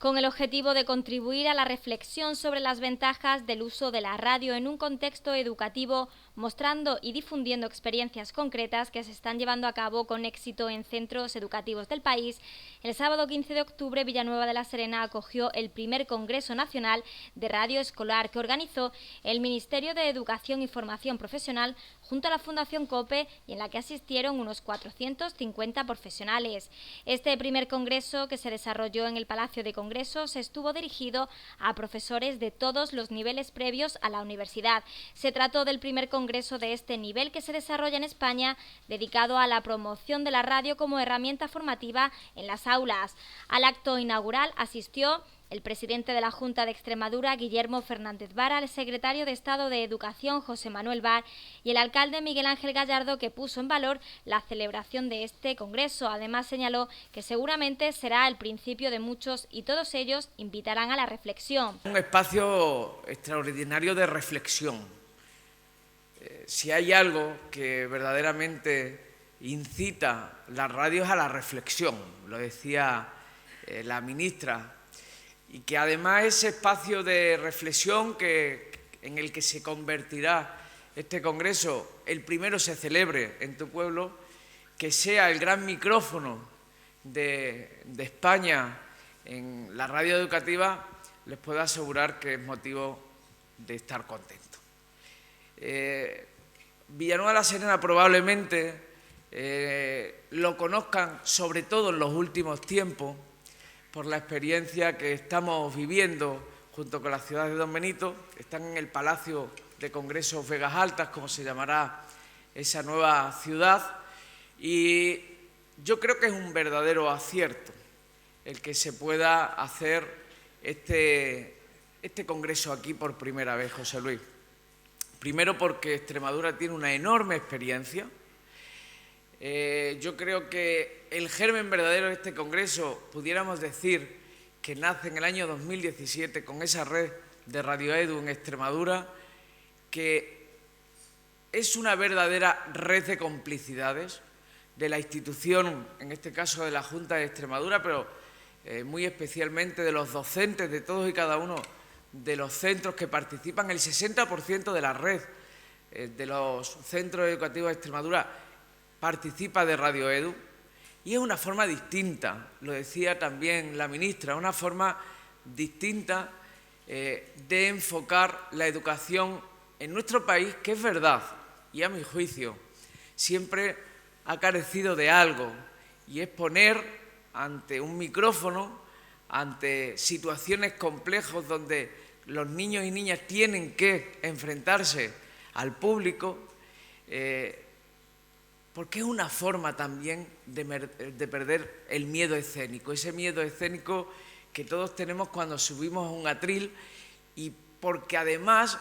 con el objetivo de contribuir a la reflexión sobre las ventajas del uso de la radio en un contexto educativo, mostrando y difundiendo experiencias concretas que se están llevando a cabo con éxito en centros educativos del país. El sábado 15 de octubre, Villanueva de la Serena acogió el primer Congreso Nacional de Radio Escolar que organizó el Ministerio de Educación y Formación Profesional junto a la Fundación COPE, y en la que asistieron unos 450 profesionales. Este primer congreso, que se desarrolló en el Palacio de Congresos, estuvo dirigido a profesores de todos los niveles previos a la universidad. Se trató del primer congreso de este nivel que se desarrolla en España, dedicado a la promoción de la radio como herramienta formativa en las aulas. Al acto inaugural asistió el presidente de la Junta de Extremadura, Guillermo Fernández Vara, el secretario de Estado de Educación, José Manuel Bar, y el alcalde Miguel Ángel Gallardo, que puso en valor la celebración de este congreso. Además, señaló que seguramente será el principio de muchos y todos ellos invitarán a la reflexión. Un espacio extraordinario de reflexión. Si hay algo que verdaderamente incita la radio es a la reflexión, lo decía la ministra, y que además ese espacio de reflexión en el que se convertirá este congreso, el primero se celebre en tu pueblo, que sea el gran micrófono de España en la radio educativa, les puedo asegurar que es motivo de estar contento. Villanueva de la Serena probablemente lo conozcan, sobre todo en los últimos tiempos, por la experiencia que estamos viviendo junto con la ciudad de Don Benito. Están en el Palacio de Congresos Vegas Altas, como se llamará esa nueva ciudad, y yo creo que es un verdadero acierto el que se pueda hacer este congreso aquí por primera vez, José Luis. Primero porque Extremadura tiene una enorme experiencia. Yo creo que el germen verdadero de este congreso, pudiéramos decir que nace en el año 2017 con esa red de Radio Edu en Extremadura, que es una verdadera red de complicidades de la institución, en este caso de la Junta de Extremadura, pero muy especialmente de los docentes de todos y cada uno de los centros que participan. El 60% de la red de los centros educativos de Extremadura participa de Radio Edu, y es una forma distinta, lo decía también la ministra, una forma distinta de enfocar la educación en nuestro país, que es verdad, y a mi juicio siempre ha carecido de algo, y es poner ante un micrófono, ante situaciones complejas donde los niños y niñas tienen que enfrentarse al público, porque es una forma también de perder el miedo escénico, ese miedo escénico que todos tenemos cuando subimos a un atril, y porque además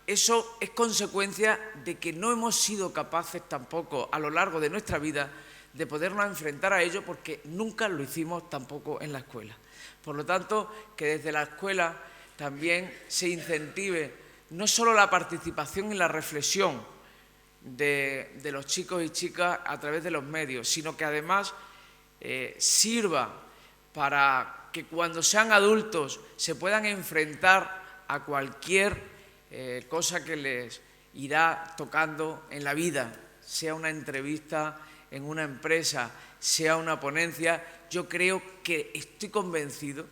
eso es consecuencia de que no hemos sido capaces tampoco a lo largo de nuestra vida de podernos enfrentar a ello, porque nunca lo hicimos tampoco en la escuela. Por lo tanto, que desde la escuela también se incentive no solo la participación y la reflexión de los chicos y chicas a través de los medios, sino que además sirva para que cuando sean adultos se puedan enfrentar a cualquier cosa que les irá tocando en la vida, sea una entrevista en una empresa, sea una ponencia. Yo creo que estoy convencido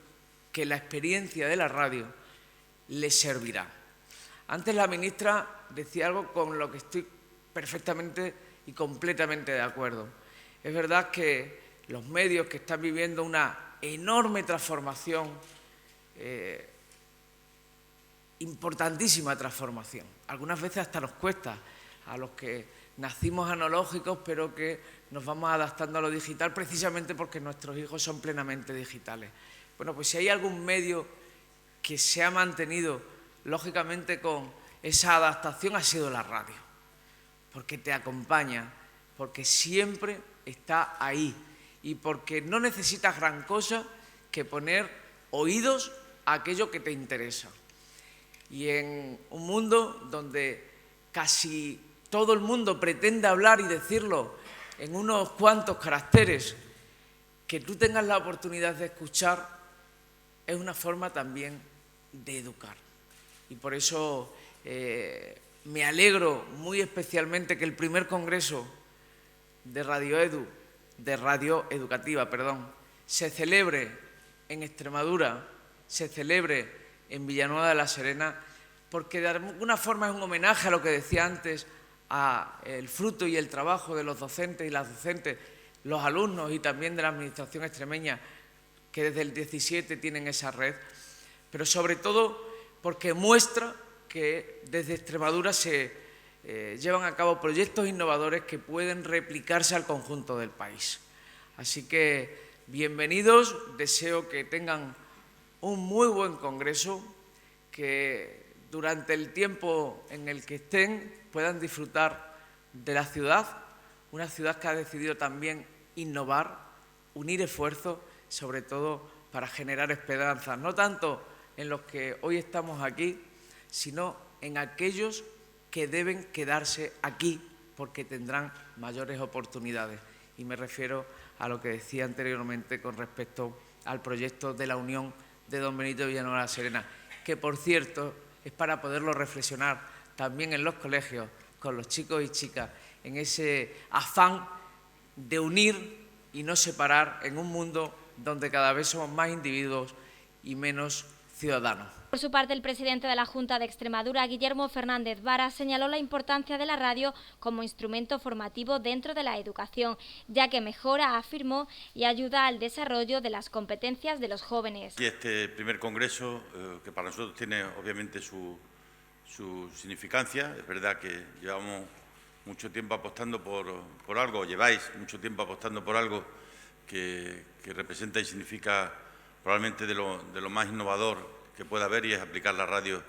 que la experiencia de la radio les servirá. Antes la ministra decía algo con lo que estoy perfectamente y completamente de acuerdo. Es verdad que los medios que están viviendo una enorme transformación, importantísima transformación, algunas veces hasta nos cuesta a los que nacimos analógicos, pero que nos vamos adaptando a lo digital precisamente porque nuestros hijos son plenamente digitales. Bueno, pues si hay algún medio que se ha mantenido lógicamente con esa adaptación, ha sido la radio, porque te acompaña, porque siempre está ahí y porque no necesitas gran cosa que poner oídos a aquello que te interesa. Y en un mundo donde casi todo el mundo pretende hablar y decirlo en unos cuantos caracteres, que tú tengas la oportunidad de escuchar es una forma también de educar. Y por eso me alegro muy especialmente que el primer congreso de Radio Educativa, se celebre en Extremadura, se celebre en Villanueva de la Serena, porque de alguna forma es un homenaje a lo que decía antes, a el fruto y el trabajo de los docentes y las docentes, los alumnos y también de la Administración extremeña, que desde el 17 tienen esa red, pero sobre todo porque muestra que desde Extremadura se llevan a cabo proyectos innovadores que pueden replicarse al conjunto del país. Así que bienvenidos, deseo que tengan un muy buen congreso, que durante el tiempo en el que estén puedan disfrutar de la ciudad, una ciudad que ha decidido también innovar, unir esfuerzos, sobre todo para generar esperanzas, no tanto en los que hoy estamos aquí, sino en aquellos que deben quedarse aquí porque tendrán mayores oportunidades. Y me refiero a lo que decía anteriormente con respecto al proyecto de la Unión de Don Benito de Villanueva de la Serena, que por cierto es para poderlo reflexionar también en los colegios, con los chicos y chicas, en ese afán de unir y no separar en un mundo donde cada vez somos más individuos y menos ciudadanos. Por su parte, el presidente de la Junta de Extremadura, Guillermo Fernández Vara, señaló la importancia de la radio como instrumento formativo dentro de la educación, ya que mejora, afirmó, y ayuda al desarrollo de las competencias de los jóvenes. Y este primer congreso, que para nosotros tiene obviamente su significancia, es verdad que llevamos mucho tiempo apostando por algo, lleváis mucho tiempo apostando por algo que representa y significa probablemente de lo más innovador que pueda haber, y es aplicar la radio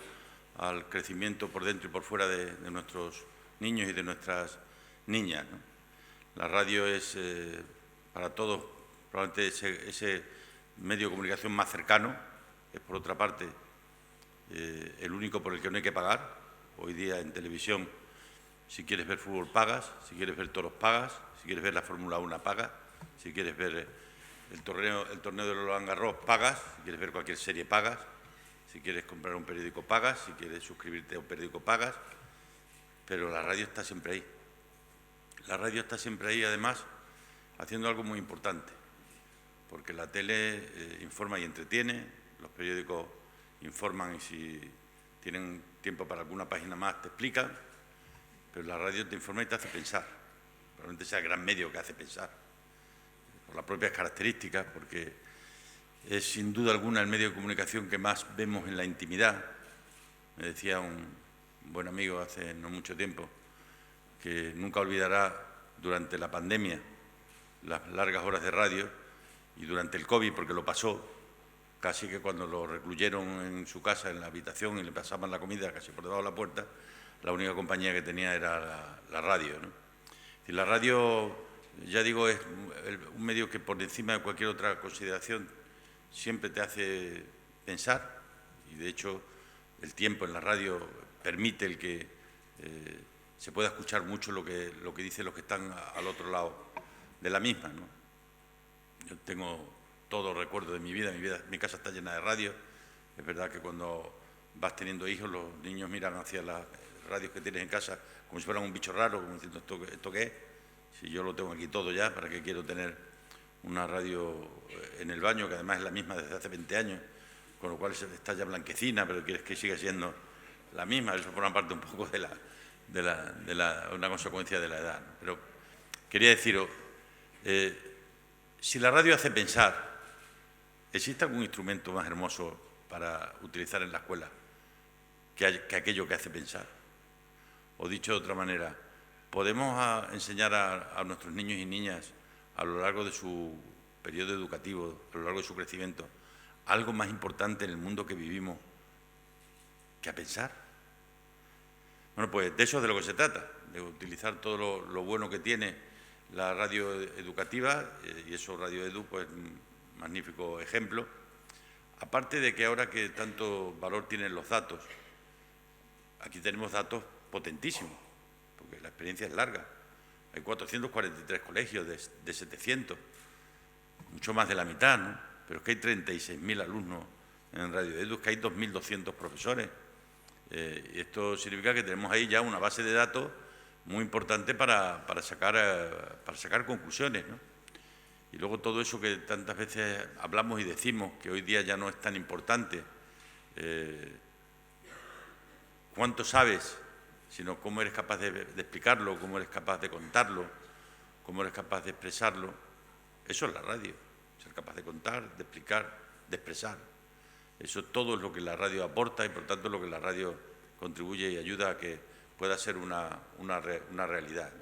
al crecimiento por dentro y por fuera de nuestros niños y de nuestras niñas, ¿no? La radio es para todos probablemente ese medio de comunicación más cercano, es por otra parte el único por el que no hay que pagar. Hoy día en televisión, si quieres ver fútbol pagas, si quieres ver toros pagas, si quieres ver la Fórmula 1 pagas, si quieres ver el torneo de Roland Garros pagas, si quieres ver cualquier serie pagas, si quieres comprar un periódico pagas, si quieres suscribirte a un periódico pagas, pero la radio está siempre ahí. La radio está siempre ahí, además, haciendo algo muy importante, porque la tele informa y entretiene, los periódicos informan y si tienen tiempo para alguna página más te explican, pero la radio te informa y te hace pensar. Probablemente sea el gran medio que hace pensar, por las propias características, porque es sin duda alguna el medio de comunicación que más vemos en la intimidad. Me decía un buen amigo hace no mucho tiempo que nunca olvidará durante la pandemia las largas horas de radio y durante el COVID, porque lo pasó, casi que cuando lo recluyeron en su casa, en la habitación, y le pasaban la comida casi por debajo de la puerta, la única compañía que tenía era la radio, ¿no? Y la radio, ya digo, es un medio que por encima de cualquier otra consideración siempre te hace pensar, y de hecho el tiempo en la radio permite el que se pueda escuchar mucho lo que dicen los que están al otro lado de la misma, ¿no? Yo tengo todo recuerdo de mi vida, mi casa está llena de radios. Es verdad que cuando vas teniendo hijos, los niños miran hacia las radios que tienes en casa como si fueran un bicho raro, como diciendo, ¿esto qué es? Si yo lo tengo aquí todo ya, ¿para qué quiero tener una radio en el baño, que además es la misma desde hace 20 años, con lo cual está ya blanquecina, pero quieres que siga siendo la misma? Eso forma parte un poco de una consecuencia de la edad, ¿no? Pero quería deciros, si la radio hace pensar, ¿existe algún instrumento más hermoso para utilizar en la escuela que aquello que hace pensar? O dicho de otra manera, ¿podemos enseñar a nuestros niños y niñas a lo largo de su periodo educativo, a lo largo de su crecimiento, algo más importante en el mundo que vivimos que a pensar? Bueno, pues de eso es de lo que se trata, de utilizar todo lo bueno que tiene la radio educativa, y eso Radio Edu, pues un magnífico ejemplo. Aparte de que ahora que tanto valor tienen los datos, aquí tenemos datos potentísimos, porque la experiencia es larga. Hay 443 colegios de 700, mucho más de la mitad, ¿no? Pero es que hay 36.000 alumnos en Radio Edu, es que hay 2.200 profesores. Y esto significa que tenemos ahí ya una base de datos muy importante para sacar conclusiones, ¿no? Y luego todo eso que tantas veces hablamos y decimos, que hoy día ya no es tan importante, cuánto sabes, sino cómo eres capaz de explicarlo, cómo eres capaz de contarlo, cómo eres capaz de expresarlo. Eso es la radio, ser capaz de contar, de explicar, de expresar. Eso todo es lo que la radio aporta y, por tanto, lo que la radio contribuye y ayuda a que pueda ser una realidad.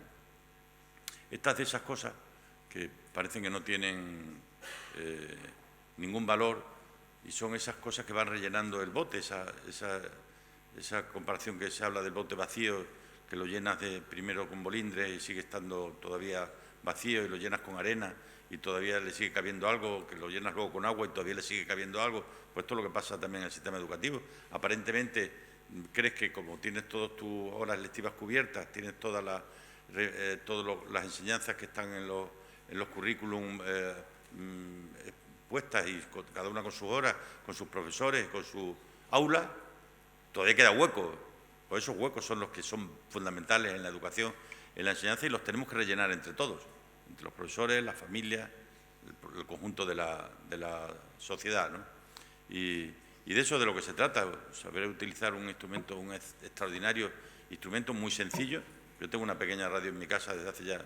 Estas de esas cosas que parecen que no tienen ningún valor y son esas cosas que van rellenando el bote, esa comparación que se habla del bote vacío, que lo llenas primero con bolindres y sigue estando todavía vacío, y lo llenas con arena y todavía le sigue cabiendo algo, que lo llenas luego con agua y todavía le sigue cabiendo algo. Pues esto es lo que pasa también en el sistema educativo. Aparentemente crees que como tienes todas tus horas lectivas cubiertas, tienes todas las enseñanzas que están en los currículum puestas, y cada una con sus horas, con sus profesores, con su aula, todavía queda hueco. Pues esos huecos son los que son fundamentales en la educación, en la enseñanza, y los tenemos que rellenar entre todos, entre los profesores, las familias, el conjunto de la sociedad, ¿no? Y de eso es de lo que se trata, saber utilizar un extraordinario instrumento muy sencillo. Yo tengo una pequeña radio en mi casa desde hace ya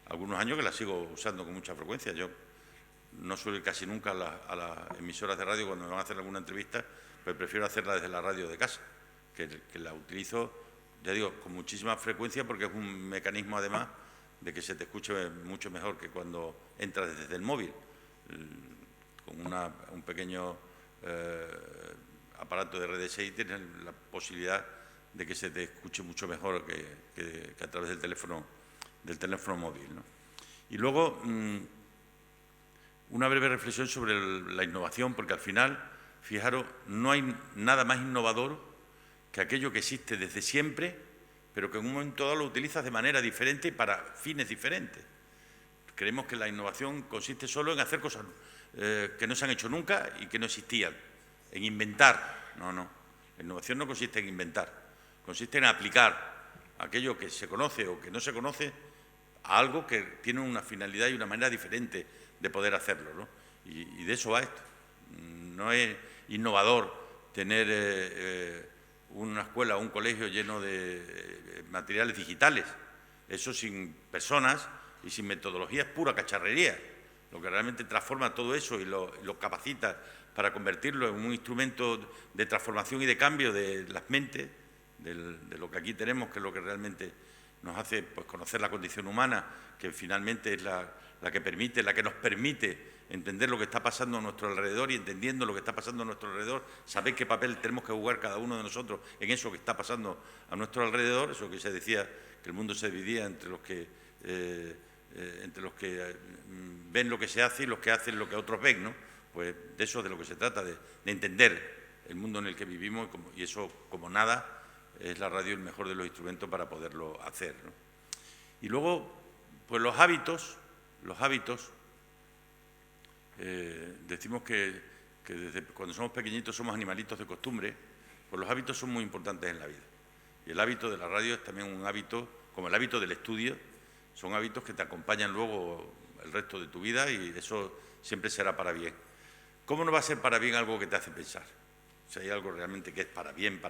algunos años que la sigo usando con mucha frecuencia. Yo no suelo ir casi nunca a las emisoras de radio cuando me van a hacer alguna entrevista, pero prefiero hacerla desde la radio de casa, que la utilizo, ya digo, con muchísima frecuencia, porque es un mecanismo además de que se te escuche mucho mejor que cuando entras desde el móvil, con un pequeño aparato de RDSI tienes la posibilidad de que se te escuche mucho mejor que a través del teléfono móvil, ¿no? Y luego una breve reflexión sobre la innovación, porque al final, fijaros, no hay nada más innovador que aquello que existe desde siempre, pero que en un momento dado lo utilizas de manera diferente y para fines diferentes. Creemos que la innovación consiste solo en hacer cosas que no se han hecho nunca y que no existían, en inventar. No. La innovación no consiste en inventar, consiste en aplicar aquello que se conoce o que no se conoce a algo que tiene una finalidad y una manera diferente de poder hacerlo, ¿no? Y de eso va esto. No es innovador tener una escuela o un colegio lleno de materiales digitales. Eso sin personas y sin metodología es pura cacharrería. Lo que realmente transforma todo eso y lo capacita para convertirlo en un instrumento de transformación y de cambio de las mentes, de lo que aquí tenemos, que es lo que realmente nos hace, pues, conocer la condición humana, que finalmente es la que nos permite entender lo que está pasando a nuestro alrededor, y entendiendo lo que está pasando a nuestro alrededor, saber qué papel tenemos que jugar cada uno de nosotros en eso que está pasando a nuestro alrededor. Eso que se decía, que el mundo se dividía entre los que ven lo que se hace y los que hacen lo que otros ven, ¿no? Pues de eso es de lo que se trata, de entender el mundo en el que vivimos, y eso, como nada, es la radio el mejor de los instrumentos para poderlo hacer, ¿no? Y luego, pues los hábitos, decimos que desde cuando somos pequeñitos somos animalitos de costumbre, pues los hábitos son muy importantes en la vida. Y el hábito de la radio es también un hábito, como el hábito del estudio, son hábitos que te acompañan luego el resto de tu vida, y eso siempre será para bien. ¿Cómo no va a ser para bien algo que te hace pensar? Si hay algo realmente que es para bien,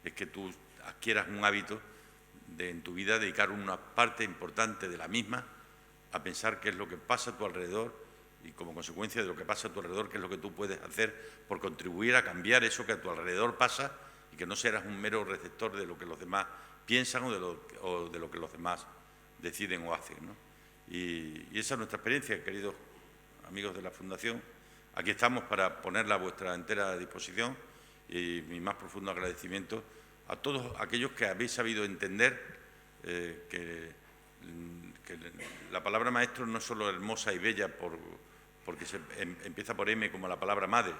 es que tú adquieras un hábito de en tu vida dedicar una parte importante de la misma a pensar qué es lo que pasa a tu alrededor, y como consecuencia de lo que pasa a tu alrededor, qué es lo que tú puedes hacer por contribuir a cambiar eso que a tu alrededor pasa, y que no serás un mero receptor de lo que los demás piensan o de lo que los demás deciden o hacen, ¿no? Y esa es nuestra experiencia, queridos amigos de la Fundación. Aquí estamos para ponerla a vuestra entera disposición, y mi más profundo agradecimiento a todos aquellos que habéis sabido entender que la palabra maestro no es solo hermosa y bella porque empieza por M como la palabra madre,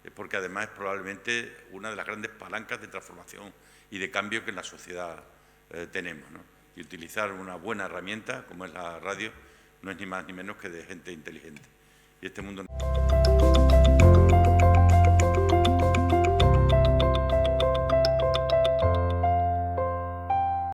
es porque además es probablemente una de las grandes palancas de transformación y de cambio que en la sociedad tenemos, ¿no? Y utilizar una buena herramienta como es la radio no es ni más ni menos que de gente inteligente. Y este mundo...